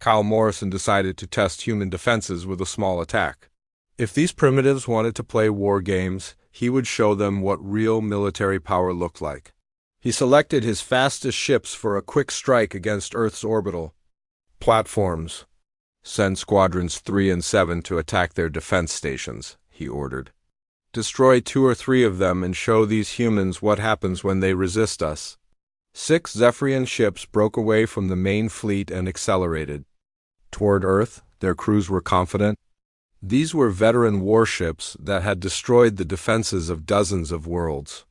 Kyle Morrison decided to test human defenses with a small attack. If these primitives wanted to play war games, he would show them what real military power looked like. He selected his fastest ships for a quick strike against Earth's orbital platforms. Send Squadrons 3 and 7 to attack their defense stations, he ordered. Destroy 2 or 3 of them and show these humans what happens when they resist us. 6 Zephyrian ships broke away from the main fleet and accelerated toward Earth. Their crews were confident. These were veteran warships that had destroyed the defenses of dozens of worlds.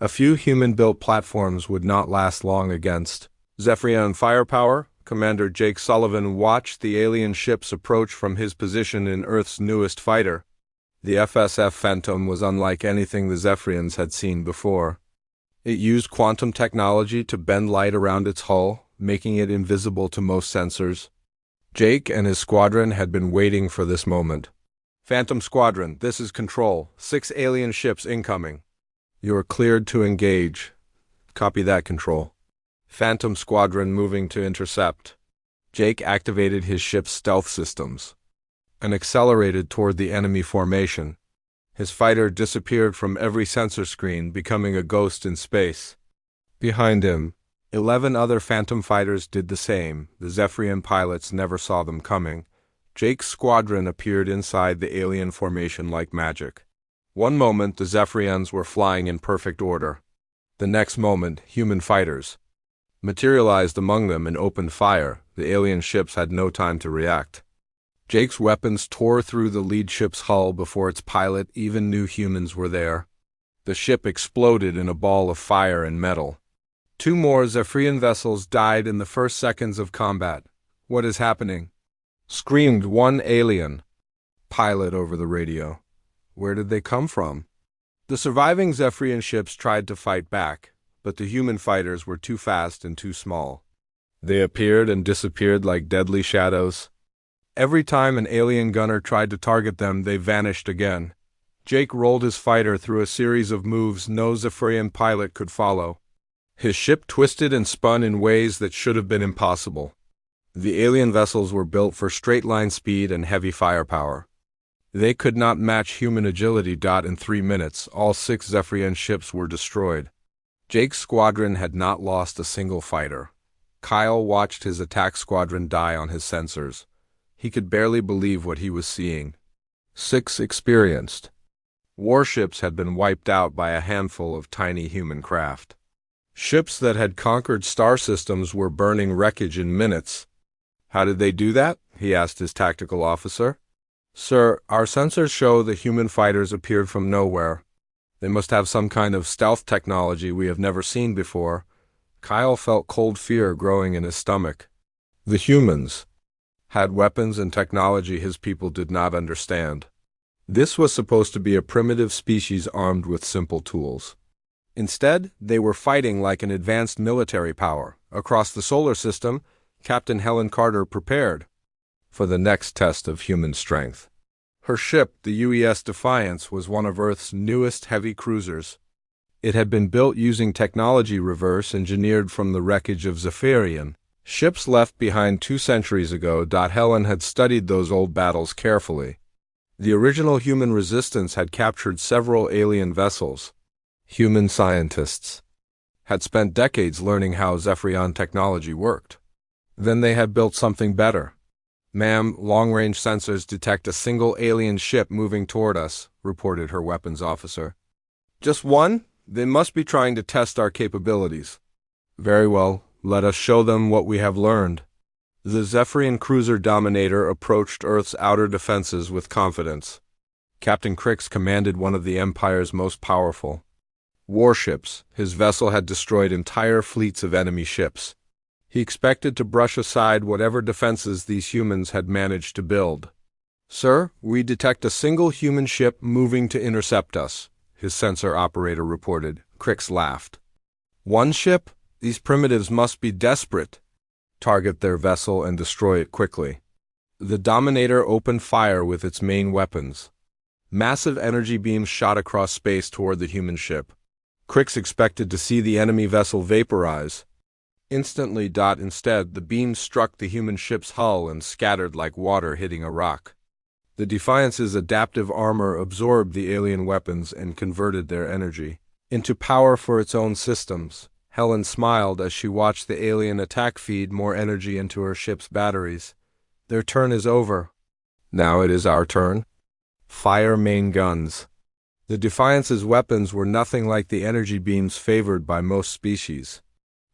A few human-built platforms would not last long against Zephyrian firepower. Commander Jake Sullivan watched the alien ships approach from his position in Earth's newest fighter. The FSF Phantom was unlike anything the Zephyrians had seen before. It used quantum technology to bend light around its hull, making it invisible to most sensors. Jake and his squadron had been waiting for this moment. Phantom Squadron, this is Control. 6 alien ships incoming. You are cleared to engage. Copy that, Control. Phantom Squadron moving to intercept. Jake activated his ship's stealth systems and accelerated toward the enemy formation. His fighter disappeared from every sensor screen, becoming a ghost in space. Behind him, 11 other Phantom fighters did the same. The Zephyrian pilots never saw them coming. Jake's squadron appeared inside the alien formation like magic. One moment, the Zephyrians were flying in perfect order. The next moment, human fighters materialized among them and opened fire. The alien ships had no time to react. Jake's weapons tore through the lead ship's hull before its pilot even knew humans were there. The ship exploded in a ball of fire and metal. 2 more Zephyrian vessels died in the first seconds of combat. What is happening? Screamed one alien pilot over the radio. Where did they come from? The surviving Zephyrian ships tried to fight back, but the human fighters were too fast and too small. They appeared and disappeared like deadly shadows. Every time an alien gunner tried to target them, they vanished again. Jake rolled his fighter through a series of moves no Zephyrian pilot could follow. His ship twisted and spun in ways that should have been impossible. The alien vessels were built for straight-line speed and heavy firepower. They could not match human agility. In 3 minutes, all 6 Zephyrian ships were destroyed. Jake's squadron had not lost a single fighter. Kyle watched his attack squadron die on his sensors. He could barely believe what he was seeing. 6 experienced warships had been wiped out by a handful of tiny human craft. Ships that had conquered star systems were burning wreckage in minutes. How did they do that? He asked his tactical officer. Sir, our sensors show the human fighters appeared from nowhere. They must have some kind of stealth technology we have never seen before. Kyle felt cold fear growing in his stomach. The humans had weapons and technology his people did not understand. This was supposed to be a primitive species armed with simple tools. Instead, they were fighting like an advanced military power. Across the solar system, Captain Helen Carter prepared for the next test of human strength. Her ship, the UES Defiance, was one of Earth's newest heavy cruisers. It had been built using technology reverse-engineered from the wreckage of Zephyrian ships left behind 2 centuries ago. Helen had studied those old battles carefully. The original human resistance had captured several alien vessels. Human scientists had spent decades learning how Zephyrian technology worked. Then they had built something better. Ma'am, long-range sensors detect a single alien ship moving toward us, reported her weapons officer. Just one? They must be trying to test our capabilities. Very well, let us show them what we have learned. The Zephyrian cruiser Dominator approached Earth's outer defenses with confidence. Captain Crix commanded one of the Empire's most powerful warships. His vessel had destroyed entire fleets of enemy ships. He expected to brush aside whatever defenses these humans had managed to build. Sir, we detect a single human ship moving to intercept us, his sensor operator reported. Crix laughed. One ship? These primitives must be desperate. Target their vessel and destroy it quickly. The Dominator opened fire with its main weapons. Massive energy beams shot across space toward the human ship. Crix expected to see the enemy vessel vaporize. Instantly. Instead, the beam struck the human ship's hull and scattered like water hitting a rock. The Defiance's adaptive armor absorbed the alien weapons and converted their energy into power for its own systems. Helen smiled as she watched the alien attack feed more energy into her ship's batteries. Their turn is over. Now it is our turn. Fire main guns. The Defiance's weapons were nothing like the energy beams favored by most species.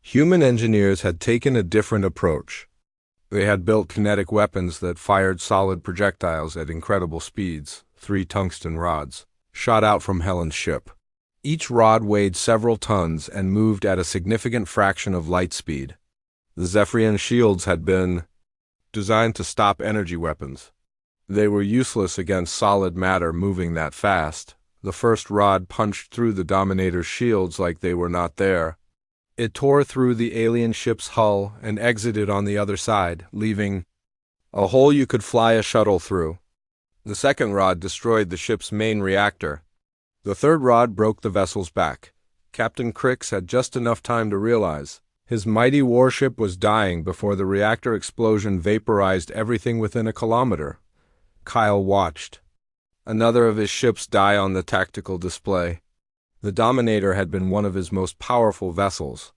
Human engineers had taken a different approach. They had built kinetic weapons that fired solid projectiles at incredible speeds. 3 tungsten rods shot out from Helen's ship. Each rod weighed several tons and moved at a significant fraction of light speed. The Zephyrian shields had been designed to stop energy weapons. They were useless against solid matter moving that fast. The first rod punched through the Dominator's shields like they were not there. It tore through the alien ship's hull and exited on the other side, leaving a hole you could fly a shuttle through. The second rod destroyed the ship's main reactor. The third rod broke the vessel's back. Captain Crix had just enough time to realize his mighty warship was dying before the reactor explosion vaporized everything within a kilometer. Kyle watched another of his ships die on the tactical display. The Dominator had been one of his most powerful vessels.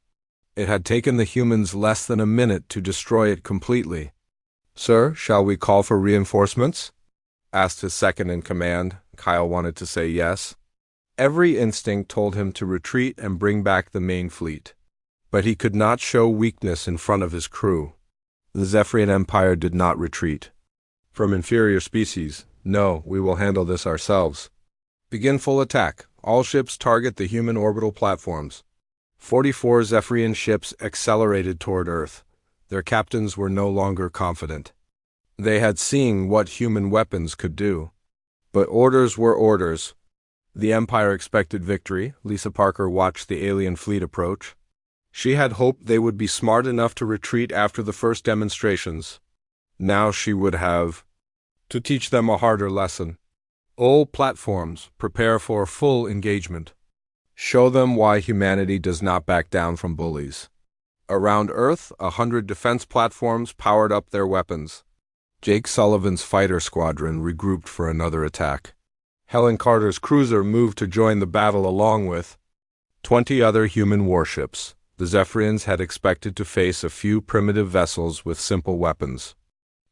It had taken the humans less than a minute to destroy it completely. "Sir, shall we call for reinforcements?" asked his second-in-command. Kyle wanted to say yes. Every instinct told him to retreat and bring back the main fleet. But he could not show weakness in front of his crew. The Zephyrian Empire did not retreat from inferior species. "No, we will handle this ourselves. Begin full attack. All ships target the human orbital platforms." 44 Zephyrian ships accelerated toward Earth. Their captains were no longer confident. They had seen what human weapons could do. But orders were orders. The Empire expected victory. Lisa Parker watched the alien fleet approach. She had hoped they would be smart enough to retreat after the first demonstrations. Now she would have to teach them a harder lesson. All platforms, prepare for full engagement. Show them why humanity does not back down from bullies. Around Earth, 100 defense platforms powered up their weapons. Jake Sullivan's fighter squadron regrouped for another attack. Helen Carter's cruiser moved to join the battle along with 20 other human warships. The Zephyrians had expected to face a few primitive vessels with simple weapons.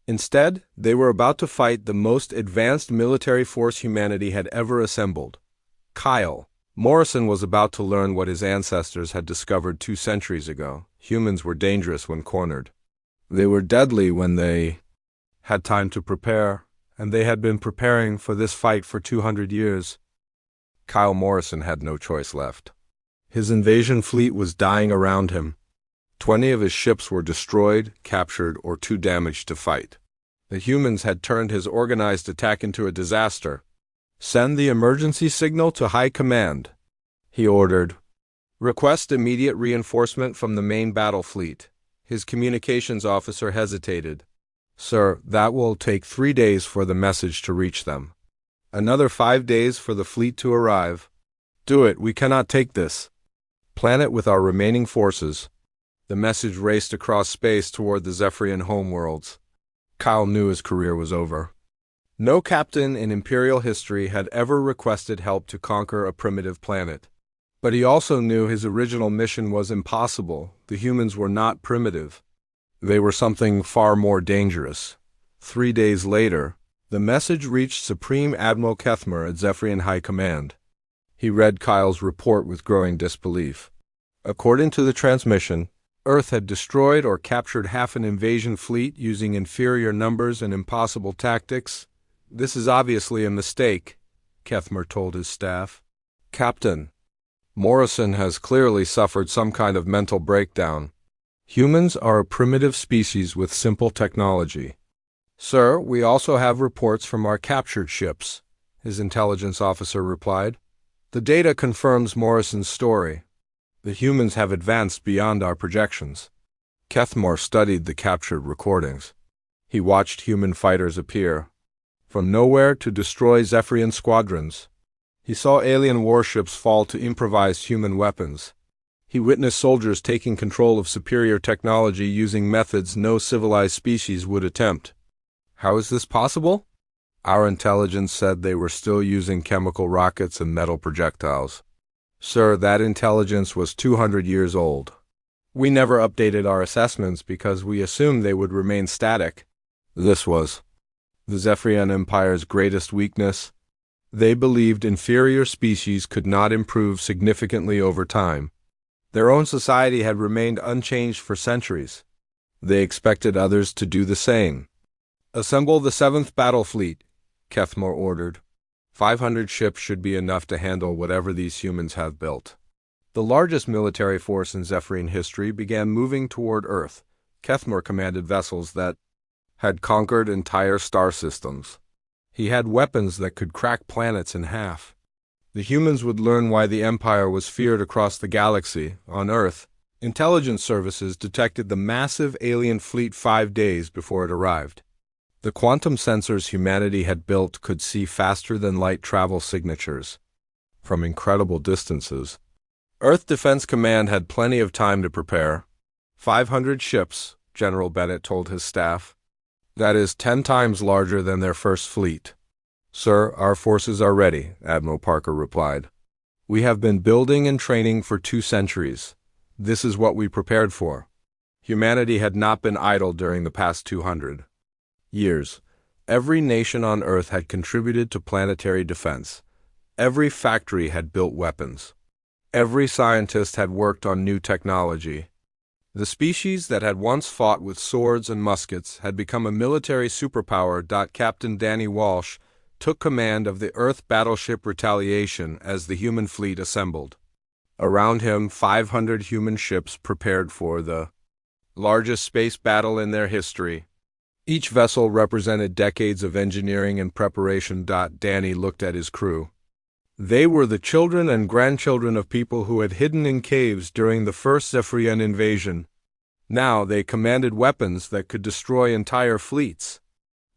Instead, they were about to fight the most advanced military force humanity had ever assembled. Kyle Morrison was about to learn what his ancestors had discovered 2 centuries ago. Humans were dangerous when cornered. They were deadly when they had time to prepare, and they had been preparing for this fight for 200 years. Kyle Morrison had no choice left. His invasion fleet was dying around him. 20 of his ships were destroyed, captured, or too damaged to fight. The humans had turned his organized attack into a disaster. "Send the emergency signal to High Command," he ordered. "Request immediate reinforcement from the main battle fleet." His communications officer hesitated. "Sir, that will take 3 days for the message to reach them. Another 5 days for the fleet to arrive." "Do it, we cannot take this." "Plan it with our remaining forces." The message raced across space toward the Zephyrian homeworlds. Kyle knew his career was over. No captain in Imperial history had ever requested help to conquer a primitive planet. But he also knew his original mission was impossible. The humans were not primitive. They were something far more dangerous. 3 days later, the message reached Supreme Admiral Kethmer at Zephyrian High Command. He read Kyle's report with growing disbelief. According to the transmission, Earth had destroyed or captured half an invasion fleet using inferior numbers and impossible tactics. "This is obviously a mistake," Kethmer told his staff. "Captain, Morrison has clearly suffered some kind of mental breakdown. Humans are a primitive species with simple technology." "Sir, we also have reports from our captured ships," his intelligence officer replied. "The data confirms Morrison's story. The humans have advanced beyond our projections." Kethmer studied the captured recordings. He watched human fighters appear from nowhere to destroy Zephyrian squadrons. He saw alien warships fall to improvised human weapons. He witnessed soldiers taking control of superior technology using methods no civilized species would attempt. How is this possible? Our intelligence said they were still using chemical rockets and metal projectiles. Sir, that intelligence was 200 years old. We never updated our assessments because we assumed they would remain static. This was the Zephyrian Empire's greatest weakness. They believed inferior species could not improve significantly over time. Their own society had remained unchanged for centuries. They expected others to do the same. Assemble the 7th Battle Fleet, Kethmore ordered. 500 ships should be enough to handle whatever these humans have built. The largest military force in Zephyrian history began moving toward Earth. Kethmore commanded vessels that had conquered entire star systems. He had weapons that could crack planets in half. The humans would learn why the Empire was feared across the galaxy. On Earth, intelligence services detected the massive alien fleet 5 days before it arrived. The quantum sensors humanity had built could see faster-than-light travel signatures from incredible distances. Earth Defense Command had plenty of time to prepare. 500 ships, General Bennett told his staff. That is 10 times larger than their first fleet. Sir, our forces are ready, Admiral Parker replied. We have been building and training for 2 centuries. This is what we prepared for. Humanity had not been idle during the past 200 years. Every nation on Earth had contributed to planetary defense. Every factory had built weapons. Every scientist had worked on new technology. The species that had once fought with swords and muskets had become a military superpower. Captain Danny Walsh took command of the Earth battleship Retaliation as the human fleet assembled. Around him, 500 human ships prepared for the largest space battle in their history. Each vessel represented decades of engineering and preparation. Danny looked at his crew. They were the children and grandchildren of people who had hidden in caves during the first Zephyrian invasion. Now they commanded weapons that could destroy entire fleets.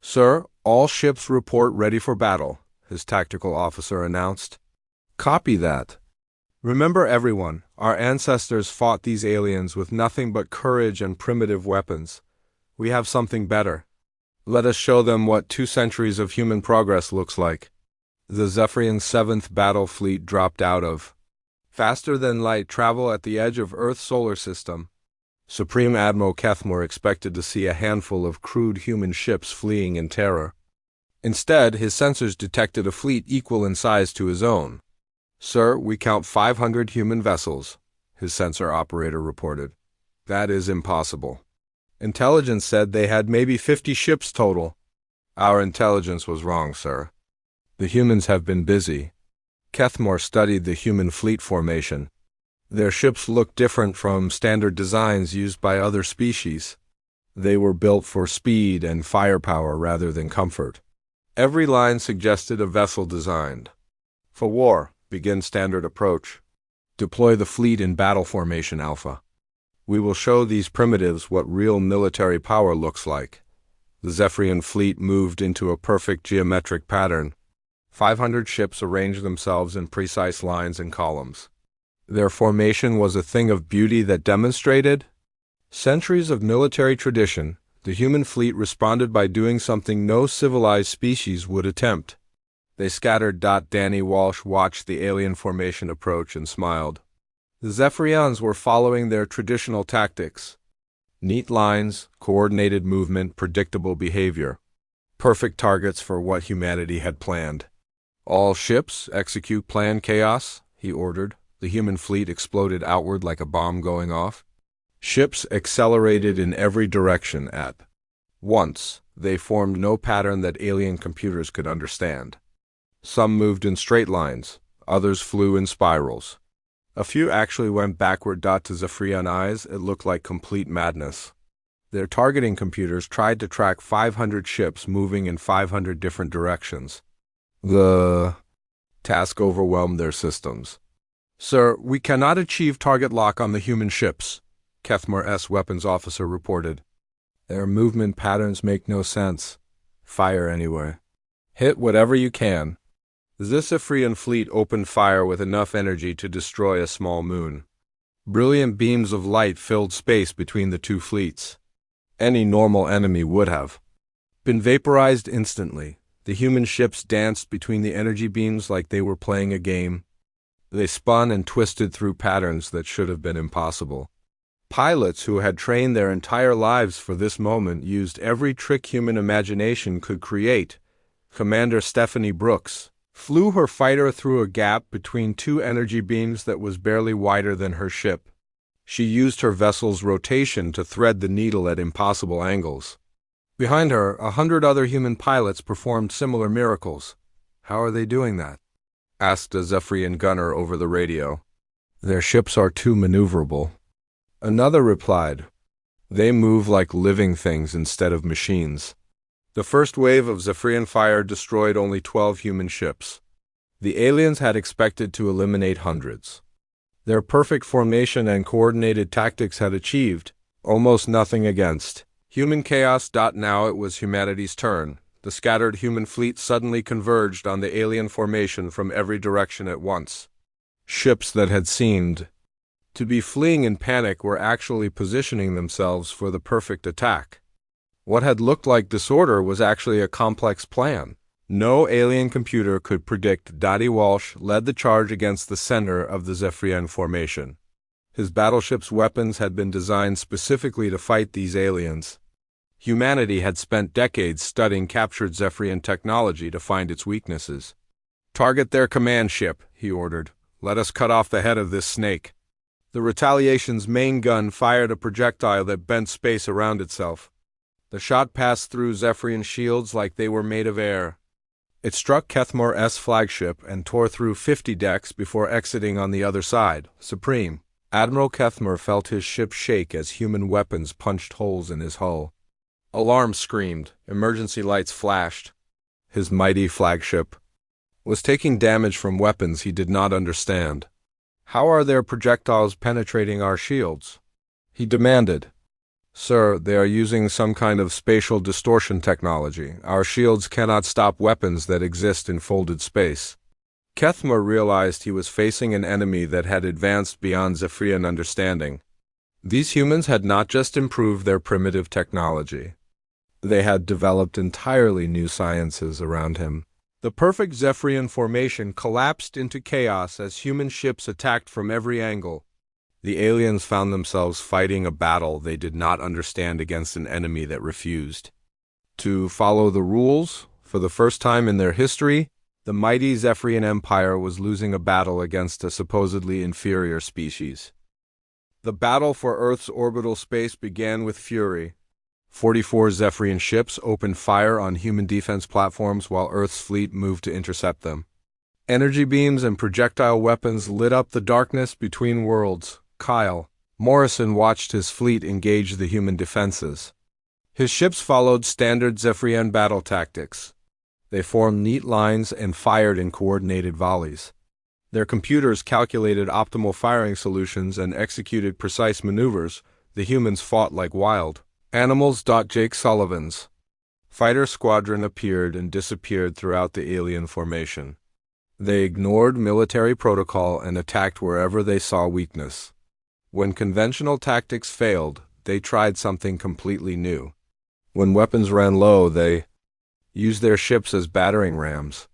Sir, all ships report ready for battle, his tactical officer announced. Copy that. Remember everyone, our ancestors fought these aliens with nothing but courage and primitive weapons. We have something better. Let us show them what 2 centuries of human progress looks like. The Zephyrian 7th Battle Fleet dropped out of faster-than-light travel at the edge of Earth's solar system. Supreme Admiral Kethmore expected to see a handful of crude human ships fleeing in terror. Instead, his sensors detected a fleet equal in size to his own. Sir, we count 500 human vessels, his sensor operator reported. That is impossible. Intelligence said they had maybe 50 ships total. Our intelligence was wrong, sir. The humans have been busy. Kethmore studied the human fleet formation. Their ships looked different from standard designs used by other species. They were built for speed and firepower rather than comfort. Every line suggested a vessel designed for war. Begin standard approach. Deploy the fleet in battle formation Alpha. We will show these primitives what real military power looks like. The Zephyrian fleet moved into a perfect geometric pattern. 500 ships arranged themselves in precise lines and columns. Their formation was a thing of beauty that demonstrated centuries of military tradition. The human fleet responded by doing something no civilized species would attempt. They scattered. Danny Walsh watched the alien formation approach and smiled. The Zephyrians were following their traditional tactics. Neat lines, coordinated movement, predictable behavior. Perfect targets for what humanity had planned. All ships execute plan chaos, he ordered. The human fleet exploded outward like a bomb going off. Ships accelerated in every direction at once. They formed no pattern that alien computers could understand. Some moved in straight lines, others flew in spirals. A few actually went backward. To Zephyrian eyes, it looked like complete madness. Their targeting computers tried to track 500 ships moving in 500 different directions. The task overwhelmed their systems. Sir, we cannot achieve target lock on the human ships, Kethmore's weapons officer reported. Their movement patterns make no sense. Fire anyway. Hit whatever you can. The Zephyrian fleet opened fire with enough energy to destroy a small moon. Brilliant beams of light filled space between the two fleets. Any normal enemy would have been vaporized instantly. The human ships danced between the energy beams like they were playing a game. They spun and twisted through patterns that should have been impossible. Pilots who had trained their entire lives for this moment used every trick human imagination could create. Commander Stephanie Brooks flew her fighter through a gap between two energy beams that was barely wider than her ship. She used her vessel's rotation to thread the needle at impossible angles. Behind her, 100 other human pilots performed similar miracles. "How are they doing that?" asked a Zephyrian gunner over the radio. "Their ships are too maneuverable." Another replied, "They move like living things instead of machines." The first wave of Zephyrian fire destroyed only 12 human ships. The aliens had expected to eliminate hundreds. Their perfect formation and coordinated tactics had achieved almost nothing against human chaos. Now it was humanity's turn. The scattered human fleet suddenly converged on the alien formation from every direction at once. Ships that had seemed to be fleeing in panic were actually positioning themselves for the perfect attack. What had looked like disorder was actually a complex plan. No alien computer could predict. Dottie Walsh led the charge against the center of the Zephyrian formation. His battleship's weapons had been designed specifically to fight these aliens. Humanity had spent decades studying captured Zephyrian technology to find its weaknesses. "Target their command ship," he ordered. "Let us cut off the head of this snake." The Retaliation's main gun fired a projectile that bent space around itself. The shot passed through Zephyrian shields like they were made of air. It struck Kethmor's flagship and tore through 50 decks before exiting on the other side. Supreme Admiral Kethmor felt his ship shake as human weapons punched holes in his hull. Alarms screamed. Emergency lights flashed. His mighty flagship was taking damage from weapons he did not understand. "How are their projectiles penetrating our shields?" he demanded. "Sir, they are using some kind of spatial distortion technology. Our shields cannot stop weapons that exist in folded space." Kethmor realized he was facing an enemy that had advanced beyond Zephyrian understanding. These humans had not just improved their primitive technology. They had developed entirely new sciences around him. The perfect Zephyrian formation collapsed into chaos as human ships attacked from every angle. The aliens found themselves fighting a battle they did not understand against an enemy that refused to follow the rules. For the first time in their history, the mighty Zephyrian Empire was losing a battle against a supposedly inferior species. The battle for Earth's orbital space began with fury. 44 Zephyrian ships opened fire on human defense platforms while Earth's fleet moved to intercept them. Energy beams and projectile weapons lit up the darkness between worlds. Kyle Morrison watched his fleet engage the human defenses. His ships followed standard Zephyrian battle tactics. They formed neat lines and fired in coordinated volleys. Their computers calculated optimal firing solutions and executed precise maneuvers. The humans fought like wild animals. Jake Sullivan's fighter squadron appeared and disappeared throughout the alien formation. They ignored military protocol and attacked wherever they saw weakness. When conventional tactics failed, they tried something completely new. When weapons ran low, they used their ships as battering rams.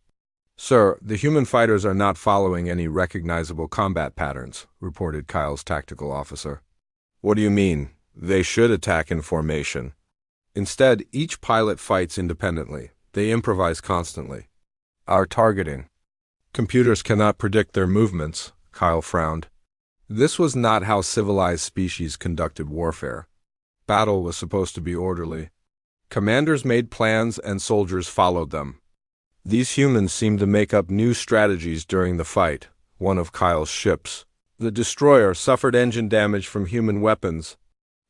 "Sir, the human fighters are not following any recognizable combat patterns," reported Kyle's tactical officer. "What do you mean? They should attack in formation." "Instead, each pilot fights independently. They improvise constantly." "Our targeting. Computers cannot predict their movements," Kyle frowned. This was not how civilized species conducted warfare. Battle was supposed to be orderly. Commanders made plans and soldiers followed them. These humans seemed to make up new strategies during the fight. One of Kyle's ships, the destroyer, suffered engine damage from human weapons.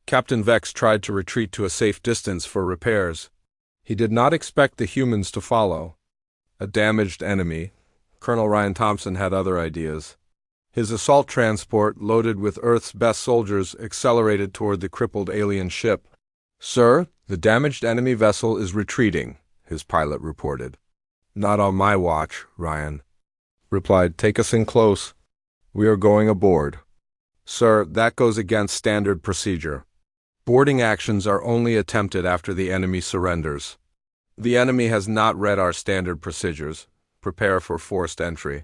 Captain Vex tried to retreat to a safe distance for repairs. He did not expect the humans to follow. A damaged enemy. Colonel Ryan Thompson had other ideas. His assault transport, loaded with Earth's best soldiers, accelerated toward the crippled alien ship. "Sir, the damaged enemy vessel is retreating," his pilot reported. "Not on my watch," Ryan replied. "Take us in close. We are going aboard." Sir, that goes against standard procedure. Boarding actions are only attempted after the enemy surrenders. The enemy has not read our standard procedures. Prepare for forced entry.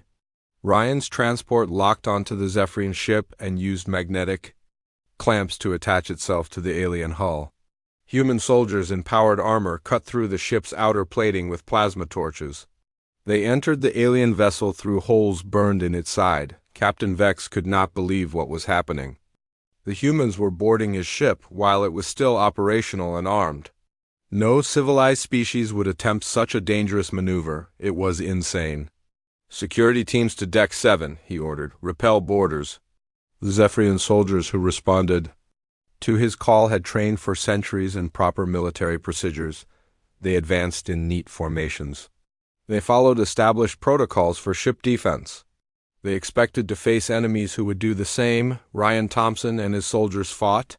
Ryan's transport locked onto the Zephyrian ship and used magnetic clamps to attach itself to the alien hull. Human soldiers in powered armor cut through the ship's outer plating with plasma torches. They entered the alien vessel through holes burned in its side. Captain Vex could not believe what was happening. The humans were boarding his ship while it was still operational and armed. No civilized species would attempt such a dangerous maneuver. It was insane. Security teams to Deck 7, he ordered. Repel boarders. The Zephyrian soldiers who responded to his call had trained for centuries in proper military procedures. They advanced in neat formations. They followed established protocols for ship defense. They expected to face enemies who would do the same. Ryan Thompson and his soldiers fought.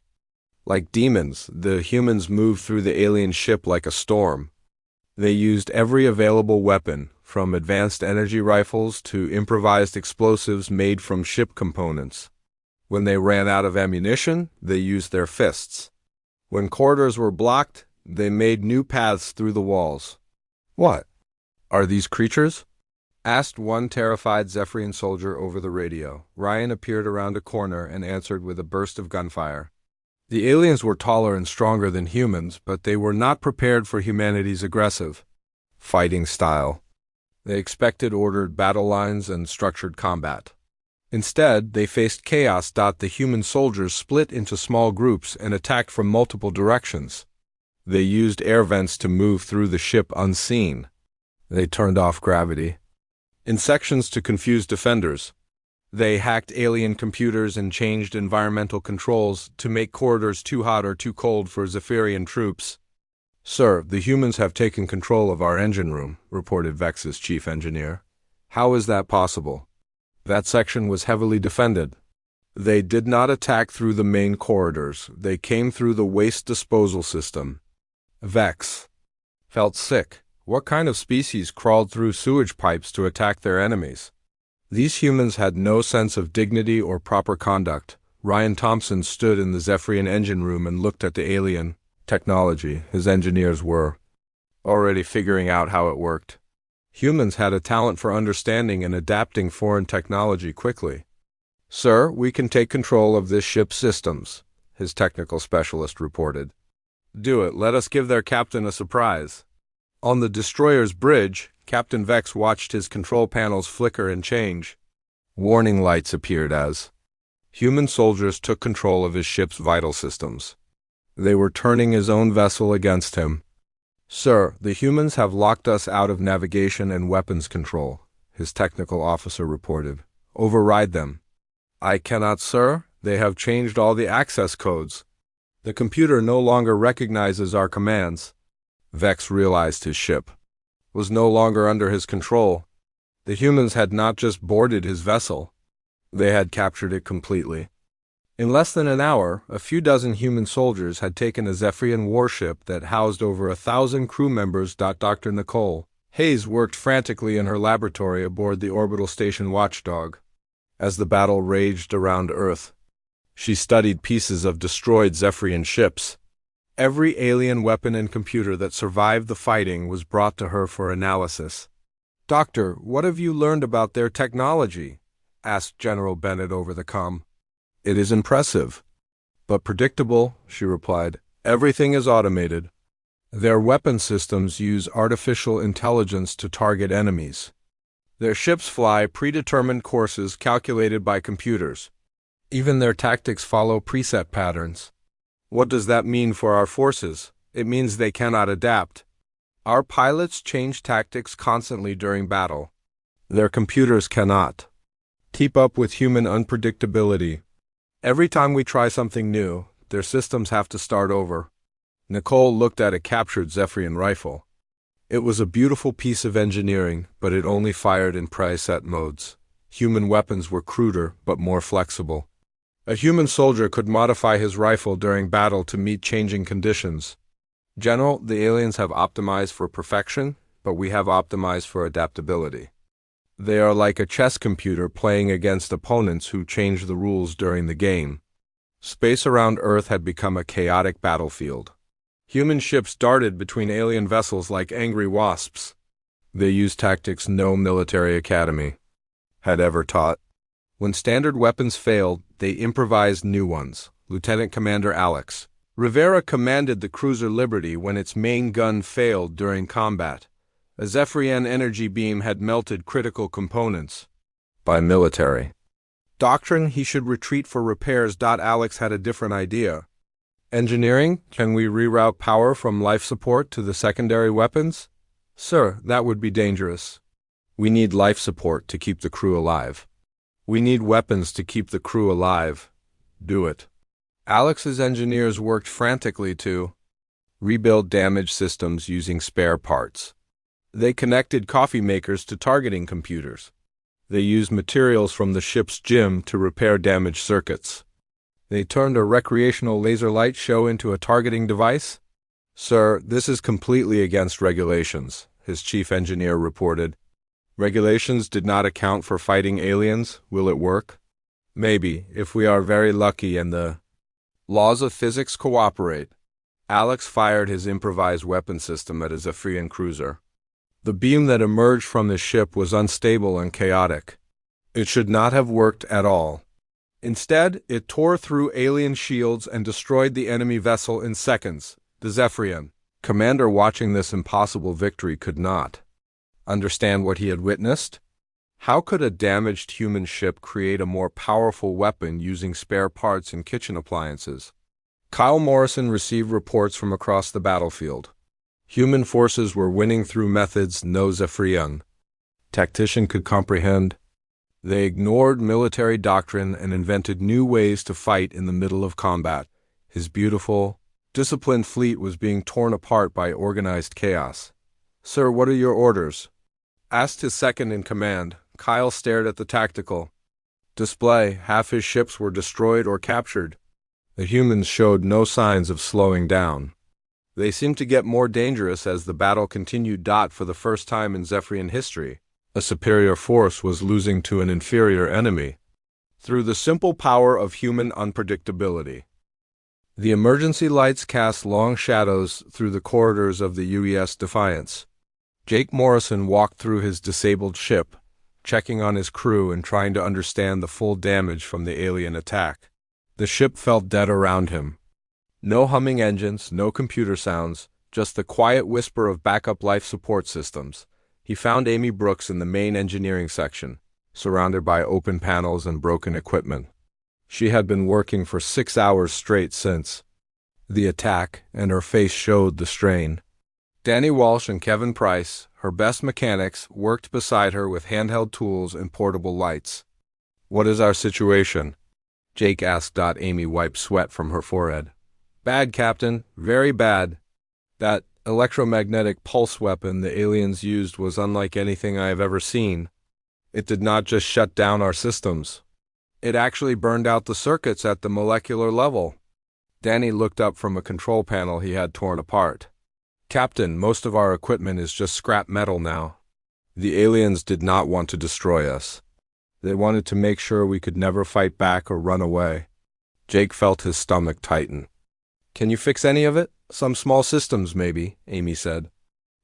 Like demons, the humans moved through the alien ship like a storm. They used every available weapon, from advanced energy rifles to improvised explosives made from ship components. When they ran out of ammunition, they used their fists. When corridors were blocked, they made new paths through the walls. "What? Are these creatures?" asked one terrified Zephyrian soldier over the radio. Ryan appeared around a corner and answered with a burst of gunfire. The aliens were taller and stronger than humans, but they were not prepared for humanity's aggressive fighting style. They expected ordered battle lines and structured combat. Instead, they faced chaos. The human soldiers split into small groups and attacked from multiple directions. They used air vents to move through the ship unseen. They turned off gravity in sections to confuse defenders. They hacked alien computers and changed environmental controls to make corridors too hot or too cold for Zephyrian troops. "Sir, the humans have taken control of our engine room," reported Vex's chief engineer. "How is that possible? That section was heavily defended." "They did not attack through the main corridors. They came through the waste disposal system." Vex felt sick. What kind of species crawled through sewage pipes to attack their enemies? These humans had no sense of dignity or proper conduct. Ryan Thompson stood in the Zephyrian engine room and looked at the alien technology. His engineers were already figuring out how it worked. Humans had a talent for understanding and adapting foreign technology quickly. "Sir, we can take control of this ship's systems," his technical specialist reported. "Do it. Let us give their captain a surprise." On the destroyer's bridge, Captain Vex watched his control panels flicker and change. Warning lights appeared as human soldiers took control of his ship's vital systems. They were turning his own vessel against him. "Sir, the humans have locked us out of navigation and weapons control," his technical officer reported. "Override them." "I cannot, sir. They have changed all the access codes. The computer no longer recognizes our commands." Vex realized his ship was no longer under his control. The humans had not just boarded his vessel, they had captured it completely. In less than an hour, a few dozen human soldiers had taken a Zephyrian warship that housed over 1,000 crew members. Dr. Nicole Hayes worked frantically in her laboratory aboard the orbital station Watchdog. As the battle raged around Earth, she studied pieces of destroyed Zephyrian ships. Every alien weapon and computer that survived the fighting was brought to her for analysis. "Doctor, what have you learned about their technology?" asked General Bennett over the comm. "It is impressive, but predictable," she replied. "Everything is automated. Their weapon systems use artificial intelligence to target enemies. Their ships fly predetermined courses calculated by computers. Even their tactics follow preset patterns." "What does that mean for our forces?" "It means they cannot adapt. Our pilots change tactics constantly during battle. Their computers cannot keep up with human unpredictability. Every time we try something new, their systems have to start over." Nicole looked at a captured Zephyrian rifle. It was a beautiful piece of engineering, but it only fired in preset modes. Human weapons were cruder, but more flexible. A human soldier could modify his rifle during battle to meet changing conditions. "General, the aliens have optimized for perfection, but we have optimized for adaptability." They are like a chess computer playing against opponents who change the rules during the game. Space around Earth had become a chaotic battlefield. Human ships darted between alien vessels like angry wasps. They used tactics no military academy had ever taught. When standard weapons failed, they improvised new ones. Lieutenant Commander Alex Rivera commanded the cruiser Liberty when its main gun failed during combat. A Zephyrian energy beam had melted critical components. By military doctrine, he should retreat for repairs. Alex had a different idea. Engineering, can we reroute power from life support to the secondary weapons? Sir, that would be dangerous. We need life support to keep the crew alive. We need weapons to keep the crew alive. Do it. Alex's engineers worked frantically to rebuild damaged systems using spare parts. They connected coffee makers to targeting computers. They used materials from the ship's gym to repair damaged circuits. They turned a recreational laser light show into a targeting device. Sir, this is completely against regulations, his chief engineer reported. Regulations did not account for fighting aliens. Will it work? Maybe, if we are very lucky and the laws of physics cooperate. Alex fired his improvised weapon system at a Zephyrian cruiser. The beam that emerged from his ship was unstable and chaotic. It should not have worked at all. Instead, it tore through alien shields and destroyed the enemy vessel in seconds. The Zephyrian commander watching this impossible victory could not understand what he had witnessed. How could a damaged human ship create a more powerful weapon using spare parts and kitchen appliances? Kyle Morrison received reports from across the battlefield. Human forces were winning through methods no Zephyrian tactician could comprehend. They ignored military doctrine and invented new ways to fight in the middle of combat. His beautiful, disciplined fleet was being torn apart by organized chaos. Sir, what are your orders? Asked his second-in-command. Kyle stared at the tactical display. Half his ships were destroyed or captured. The humans showed no signs of slowing down. They seemed to get more dangerous as the battle continued. For the first time in Zephyrian history, a superior force was losing to an inferior enemy through the simple power of human unpredictability. The emergency lights cast long shadows through the corridors of the UES Defiance. Jake Morrison walked through his disabled ship, checking on his crew and trying to understand the full damage from the alien attack. The ship felt dead around him. No humming engines, no computer sounds, just the quiet whisper of backup life support systems. He found Amy Brooks in the main engineering section, surrounded by open panels and broken equipment. She had been working for 6 hours straight since the attack, and her face showed the strain. Danny Walsh and Kevin Price, her best mechanics, worked beside her with handheld tools and portable lights. What is our situation? Jake asked. Amy wiped sweat from her forehead. Bad, Captain. Very bad. That electromagnetic pulse weapon the aliens used was unlike anything I have ever seen. It did not just shut down our systems. It actually burned out the circuits at the molecular level. Danny looked up from a control panel he had torn apart. Captain, most of our equipment is just scrap metal now. The aliens did not want to destroy us. They wanted to make sure we could never fight back or run away. Jake felt his stomach tighten. Can you fix any of it? Some small systems, maybe, Amy said.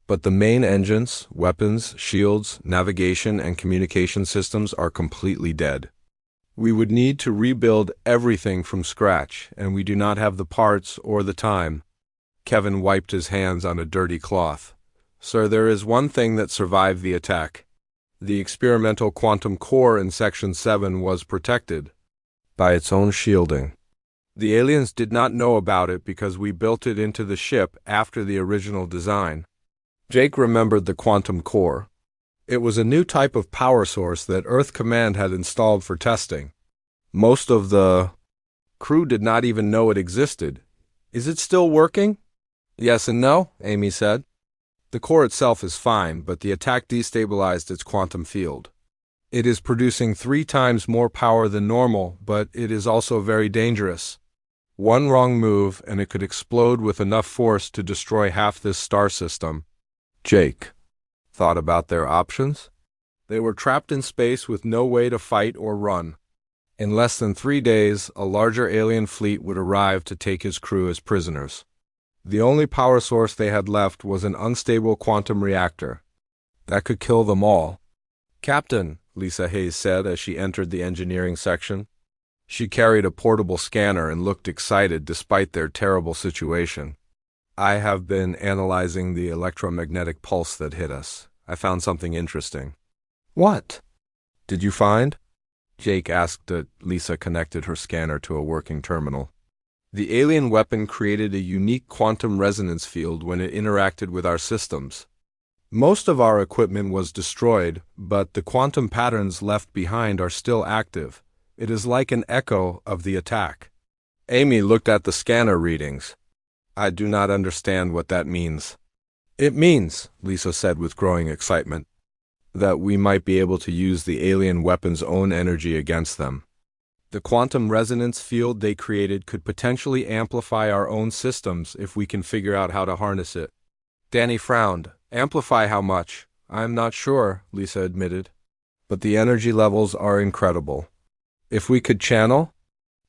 But the main engines, weapons, shields, navigation, and communication systems are completely dead. We would need to rebuild everything from scratch, and we do not have the parts or the time. Kevin wiped his hands on a dirty cloth. Sir, there is one thing that survived the attack. The experimental quantum core in Section 7 was protected by its own shielding. The aliens did not know about it because we built it into the ship after the original design. Jake remembered the quantum core. It was a new type of power source that Earth Command had installed for testing. Most of the crew did not even know it existed. Is it still working? Yes and no, Amy said. The core itself is fine, but the attack destabilized its quantum field. It is producing 3 times more power than normal, but it is also very dangerous. One wrong move, and it could explode with enough force to destroy half this star system. Jake thought about their options. They were trapped in space with no way to fight or run. In less than 3 days, a larger alien fleet would arrive to take his crew as prisoners. The only power source they had left was an unstable quantum reactor. That could kill them all. "Captain," Lisa Hayes said as she entered the engineering section. She carried a portable scanner and looked excited despite their terrible situation. "I have been analyzing the electromagnetic pulse that hit us. I found something interesting." "What did you find?" Jake asked as Lisa connected her scanner to a working terminal. "The alien weapon created a unique quantum resonance field when it interacted with our systems. Most of our equipment was destroyed, but the quantum patterns left behind are still active. It is like an echo of the attack." Amy looked at the scanner readings. "I do not understand what that means." "It means," Lisa said with growing excitement, "that we might be able to use the alien weapon's own energy against them. The quantum resonance field they created could potentially amplify our own systems if we can figure out how to harness it." Danny frowned. "Amplify how much?" "I'm not sure," Lisa admitted. "But the energy levels are incredible. If we could channel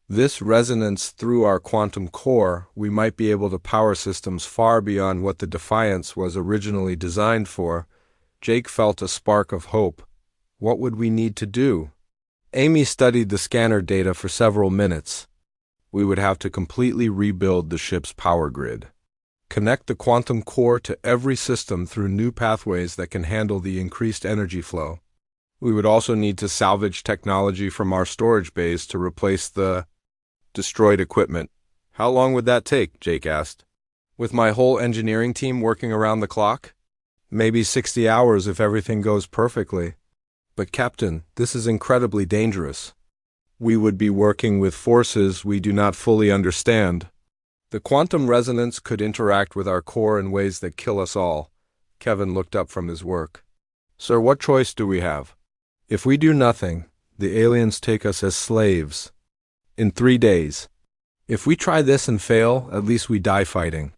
this resonance through our quantum core, we might be able to power systems far beyond what the Defiance was originally designed for." Jake felt a spark of hope. "What would we need to do?" Amy studied the scanner data for several minutes. "We would have to completely rebuild the ship's power grid. Connect the quantum core to every system through new pathways that can handle the increased energy flow. We would also need to salvage technology from our storage bays to replace the destroyed equipment." "How long would that take?" Jake asked. "With my whole engineering team working around the clock?" "Maybe 60 hours if everything goes perfectly." "But Captain, this is incredibly dangerous. We would be working with forces we do not fully understand. The quantum resonance could interact with our core in ways that kill us all." Kevin looked up from his work. "Sir, what choice do we have? If we do nothing, the aliens take us as slaves. In 3 days. If we try this and fail, at least we die fighting."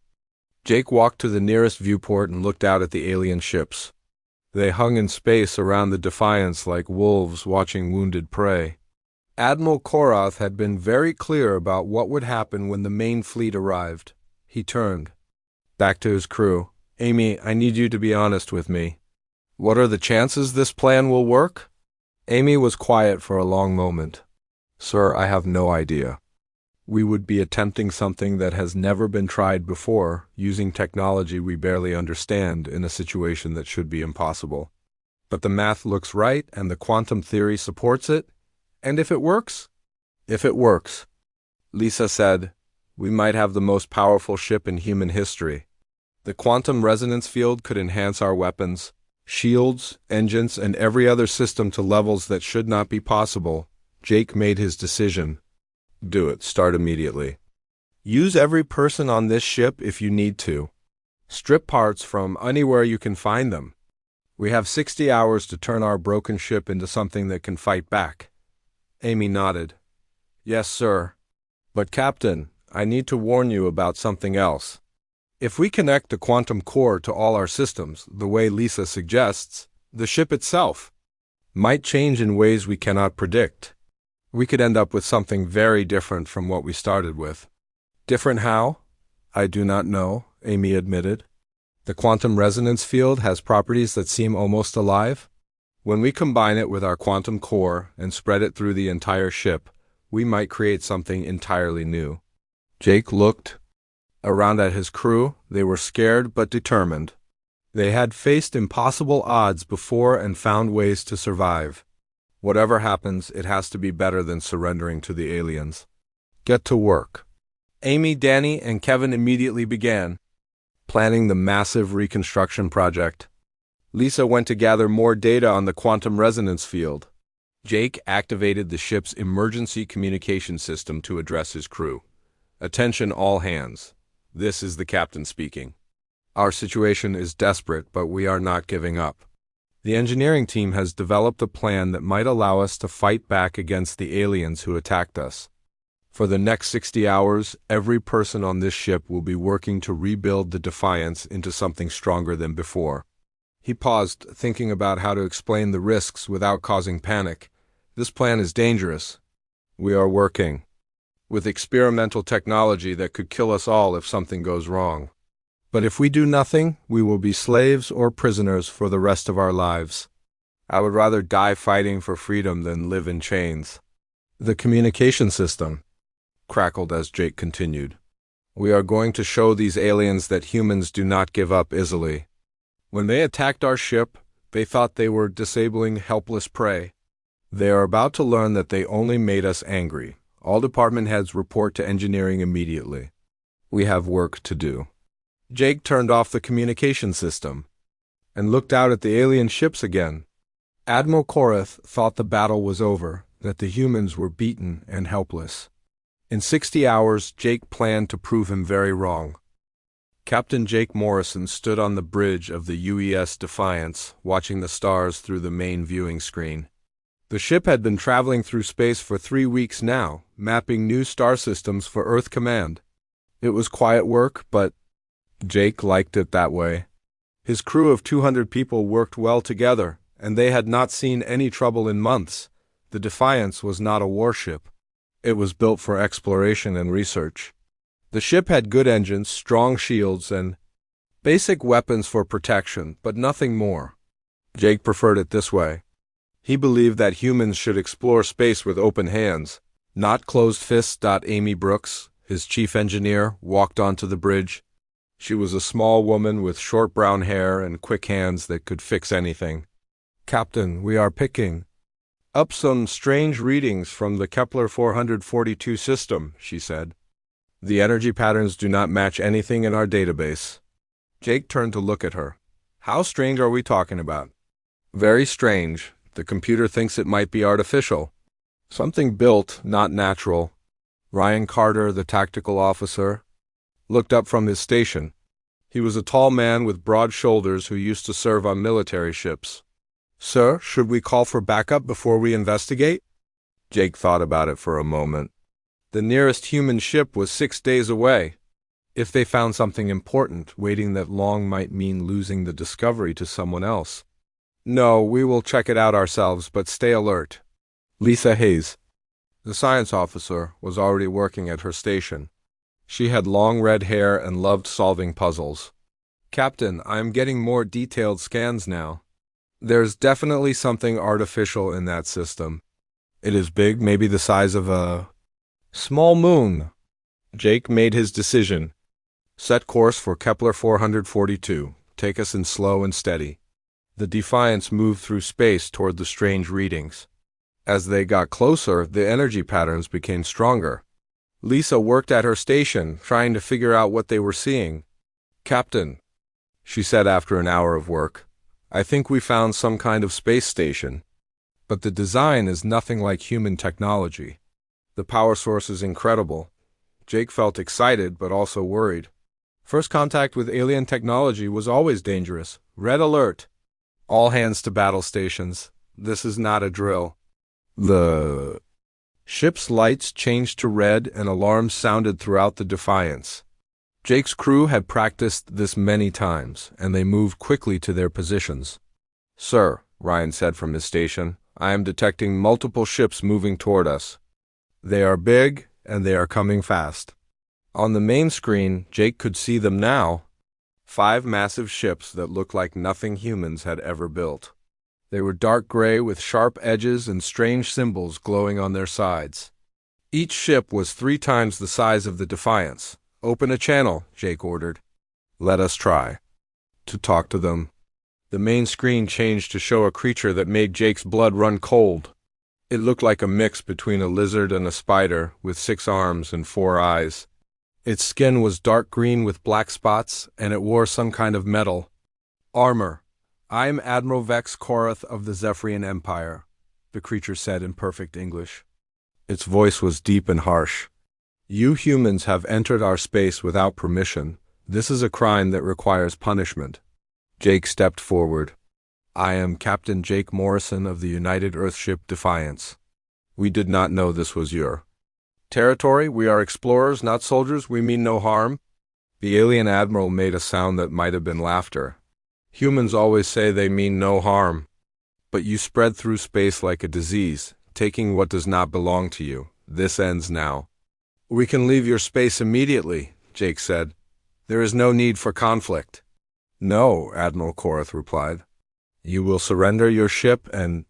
Jake walked to the nearest viewport and looked out at the alien ships. They hung in space around the Defiance like wolves watching wounded prey. Admiral Korath had been very clear about what would happen when the main fleet arrived. He turned back to his crew. "Amy, I need you to be honest with me. What are the chances this plan will work?" Amy was quiet for a long moment. "Sir, I have no idea. We would be attempting something that has never been tried before, using technology we barely understand in a situation that should be impossible. But the math looks right and the quantum theory supports it. And if it works?" "If it works," Lisa said, "we might have the most powerful ship in human history. The quantum resonance field could enhance our weapons, shields, engines, and every other system to levels that should not be possible." Jake made his decision. "Do it. Start immediately. Use every person on this ship if you need to. Strip parts from anywhere you can find them. We have 60 hours to turn our broken ship into something that can fight back." Amy nodded. "Yes, sir. But Captain, I need to warn you about something else. If we connect the quantum core to all our systems, the way Lisa suggests, the ship itself might change in ways we cannot predict. We could end up with something very different from what we started with." "Different how?" "I do not know," Amy admitted. "The quantum resonance field has properties that seem almost alive. When we combine it with our quantum core and spread it through the entire ship, we might create something entirely new." Jake looked around at his crew. They were scared but determined. They had faced impossible odds before and found ways to survive. Whatever happens, it has to be better than surrendering to the aliens. "Get to work." Amy, Danny, and Kevin immediately began planning the massive reconstruction project. Lisa went to gather more data on the quantum resonance field. Jake activated the ship's emergency communication system to address his crew. "Attention all hands. This is the captain speaking. Our situation is desperate, but we are not giving up. The engineering team has developed a plan that might allow us to fight back against the aliens who attacked us. For the next 60 hours, every person on this ship will be working to rebuild the Defiance into something stronger than before. He paused, thinking about how to explain the risks without causing panic. This plan is dangerous. We are working with experimental technology that could kill us all if something goes wrong. But if we do nothing, we will be slaves or prisoners for the rest of our lives. I would rather die fighting for freedom than live in chains. The communication system crackled as Jake continued. We are going to show these aliens that humans do not give up easily. When they attacked our ship, they thought they were disabling helpless prey. They are about to learn that they only made us angry. All department heads report to engineering immediately. We have work to do. Jake turned off the communication system and looked out at the alien ships again. Admiral Korath thought the battle was over, that the humans were beaten and helpless. In 60 hours, Jake planned to prove him very wrong. Captain Jake Morrison stood on the bridge of the UES Defiance, watching the stars through the main viewing screen. The ship had been traveling through space for 3 weeks now, mapping new star systems for Earth Command. It was quiet work, but Jake liked it that way. His crew of 200 people worked well together, and they had not seen any trouble in months. The Defiance was not a warship. It was built for exploration and research. The ship had good engines, strong shields, and basic weapons for protection, but nothing more. Jake preferred it this way. He believed that humans should explore space with open hands, not closed fists. Amy Brooks, his chief engineer, walked onto the bridge. She was a small woman with short brown hair and quick hands that could fix anything. Captain, we are picking up some strange readings from the Kepler 442 system, she said. The energy patterns do not match anything in our database. Jake turned to look at her. How strange are we talking about? Very strange. The computer thinks it might be artificial. Something built, not natural. Ryan Carter, the tactical officer, looked up from his station. He was a tall man with broad shoulders who used to serve on military ships. Sir, should we call for backup before we investigate? Jake thought about it for a moment. The nearest human ship was 6 days away. If they found something important, waiting that long might mean losing the discovery to someone else. No, we will check it out ourselves, but stay alert. Lisa Hayes, the science officer, was already working at her station. She had long red hair and loved solving puzzles. Captain, I am getting more detailed scans now. There's definitely something artificial in that system. It is big, maybe the size of a small moon. Jake made his decision. Set course for Kepler 442. Take us in slow and steady. The Defiance moved through space toward the strange readings. As they got closer, the energy patterns became stronger. Lisa worked at her station, trying to figure out what they were seeing. Captain, she said after an hour of work, I think we found some kind of space station. But the design is nothing like human technology. The power source is incredible. Jake felt excited, but also worried. First contact with alien technology was always dangerous. Red alert. All hands to battle stations. This is not a drill. The ship's lights changed to red and alarms sounded throughout the Defiance. Jake's crew had practiced this many times, and they moved quickly to their positions. Sir, Ryan said from his station, I am detecting multiple ships moving toward us. They are big, and they are coming fast. On the main screen, Jake could see them now. 5 massive ships that looked like nothing humans had ever built. They were dark gray with sharp edges and strange symbols glowing on their sides. Each ship was 3 times the size of the Defiance. Open a channel, Jake ordered. Let us try to talk to them. The main screen changed to show a creature that made Jake's blood run cold. It looked like a mix between a lizard and a spider, with 6 arms and 4 eyes. Its skin was dark green with black spots, and it wore some kind of metal. Armor. I am Admiral Vex Korath of the Zephyrian Empire, the creature said in perfect English. Its voice was deep and harsh. You humans have entered our space without permission. This is a crime that requires punishment. Jake stepped forward. I am Captain Jake Morrison of the United Earthship Defiance. We did not know this was your territory. We are explorers, not soldiers. We mean no harm. The alien admiral made a sound that might have been laughter. Humans always say they mean no harm, but you spread through space like a disease, taking what does not belong to you. This ends now. We can leave your space immediately, Jake said. There is no need for conflict. No, Admiral Korath replied. You will surrender your ship and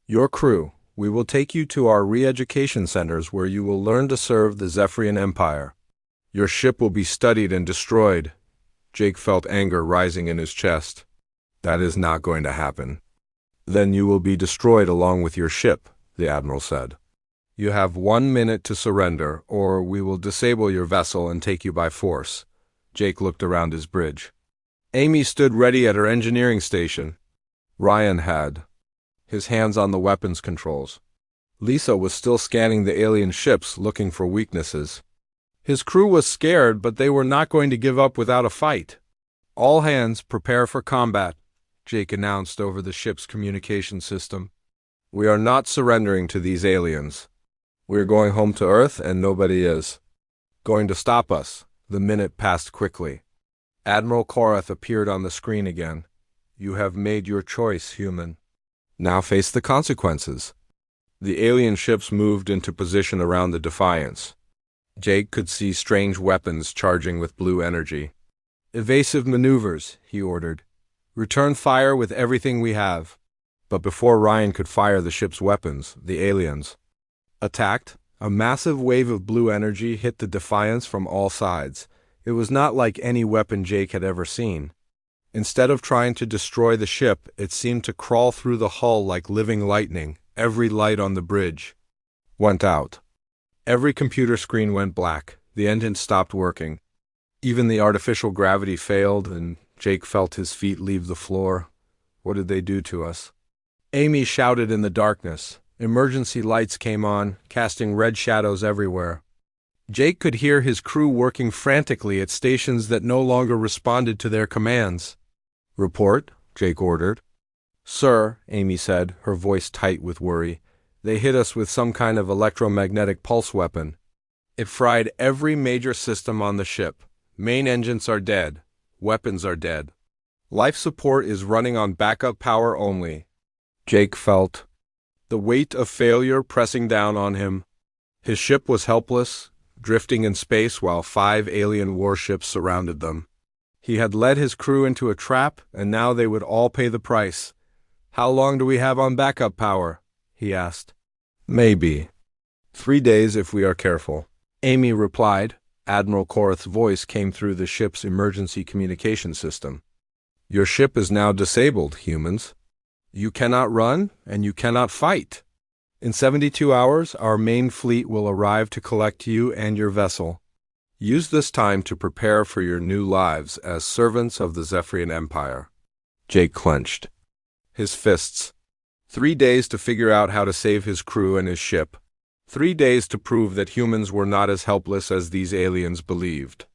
your crew. We will take you to our re-education centers where you will learn to serve the Zephyrian Empire. Your ship will be studied and destroyed. Jake felt anger rising in his chest. That is not going to happen. Then you will be destroyed along with your ship, the Admiral said. You have 1 minute to surrender, or we will disable your vessel and take you by force. Jake looked around his bridge. Amy stood ready at her engineering station. Ryan had his hands on the weapons controls. Lisa was still scanning the alien ships, looking for weaknesses. His crew was scared, but they were not going to give up without a fight. All hands prepare for combat, Jake announced over the ship's communication system. We are not surrendering to these aliens. We are going home to Earth, and nobody is going to stop us. The minute passed quickly. Admiral Korath appeared on the screen again. You have made your choice, human. Now face the consequences. The alien ships moved into position around the Defiance. Jake could see strange weapons charging with blue energy. Evasive maneuvers, he ordered. Return fire with everything we have. But before Ryan could fire the ship's weapons, the aliens attacked. A massive wave of blue energy hit the Defiance from all sides. It was not like any weapon Jake had ever seen. Instead of trying to destroy the ship, it seemed to crawl through the hull like living lightning. Every light on the bridge went out. Every computer screen went black. The engine stopped working. Even the artificial gravity failed, and Jake felt his feet leave the floor. What did they do to us? Amy shouted in the darkness. Emergency lights came on, casting red shadows everywhere. Jake could hear his crew working frantically at stations that no longer responded to their commands. Report, Jake ordered. Sir, Amy said, her voice tight with worry. They hit us with some kind of electromagnetic pulse weapon. It fried every major system on the ship. Main engines are dead. Weapons are dead. Life support is running on backup power only. Jake felt the weight of failure pressing down on him. His ship was helpless, drifting in space while 5 alien warships surrounded them. He had led his crew into a trap, and now they would all pay the price. How long do we have on backup power? He asked. Maybe 3 days if we are careful. Amy replied. Admiral Korath's voice came through the ship's emergency communication system. Your ship is now disabled, humans. You cannot run, and you cannot fight. In 72 hours, our main fleet will arrive to collect you and your vessel. Use this time to prepare for your new lives as servants of the Zephyrian Empire. Jake clenched his fists. 3 days to figure out how to save his crew and his ship. 3 days to prove that humans were not as helpless as these aliens believed.